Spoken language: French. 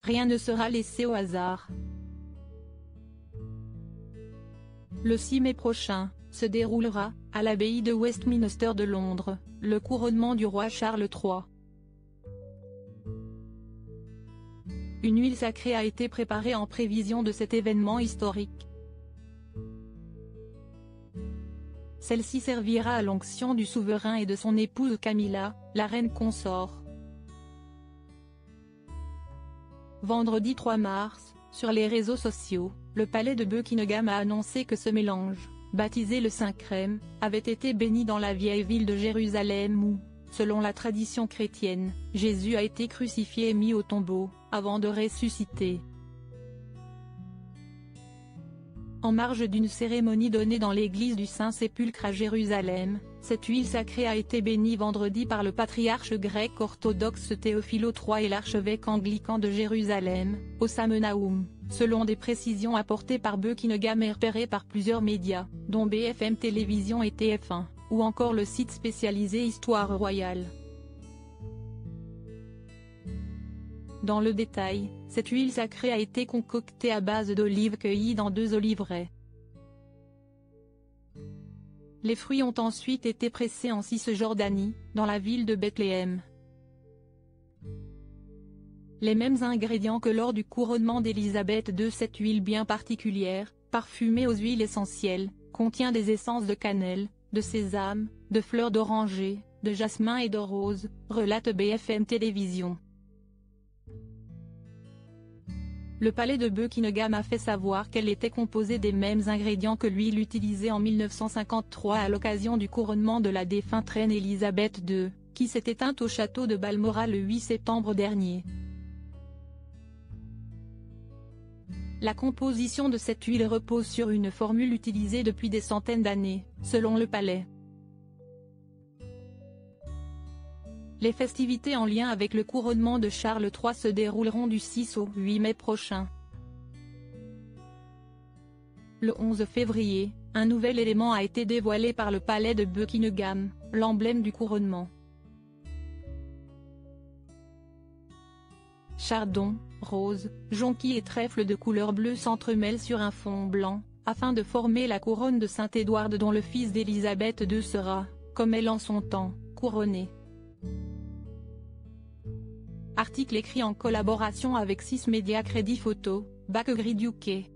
Rien ne sera laissé au hasard. Le 6 mai prochain, se déroulera, à l'abbaye de Westminster de Londres, le couronnement du roi Charles III. Une huile sacrée a été préparée en prévision de cet événement historique. Celle-ci servira à l'onction du souverain et de son épouse Camilla, la reine consort. Vendredi 3 mars, sur les réseaux sociaux, le palais de Buckingham a annoncé que ce mélange, baptisé le Saint-Crème, avait été béni dans la vieille ville de Jérusalem où, selon la tradition chrétienne, Jésus a été crucifié et mis au tombeau, avant de ressusciter. En marge d'une cérémonie donnée dans l'église du Saint-Sépulcre à Jérusalem, cette huile sacrée a été bénie vendredi par le patriarche grec orthodoxe Théophilo III et l'archevêque anglican de Jérusalem, Osam Naoum, selon des précisions apportées par Buckingham et repérées par plusieurs médias, dont BFM Télévision et TF1, ou encore le site spécialisé Histoire royale. Dans le détail, cette huile sacrée a été concoctée à base d'olives cueillies dans 2 oliveraies. Les fruits ont ensuite été pressés en Cisjordanie, dans la ville de Bethléem. Les mêmes ingrédients que lors du couronnement d'Élisabeth II. Cette huile bien particulière, parfumée aux huiles essentielles, contient des essences de cannelle, de sésame, de fleurs d'oranger, de jasmin et de rose, relate BFM Télévision. Le palais de Buckingham a fait savoir qu'elle était composée des mêmes ingrédients que l'huile utilisée en 1953 à l'occasion du couronnement de la défunte reine Élisabeth II, qui s'est éteinte au château de Balmoral le 8 septembre dernier. La composition de cette huile repose sur une formule utilisée depuis des centaines d'années, selon le palais. Les festivités en lien avec le couronnement de Charles III se dérouleront du 6 au 8 mai prochain. Le 11 février, un nouvel élément a été dévoilé par le palais de Buckingham, l'emblème du couronnement. Chardon, rose, jonquille et trèfle de couleur bleue s'entremêlent sur un fond blanc, afin de former la couronne de Saint-Édouard dont le fils d'Élisabeth II sera, comme elle en son temps, couronné. Article écrit en collaboration avec 6 médias Crédit Photo, Back Grid UK.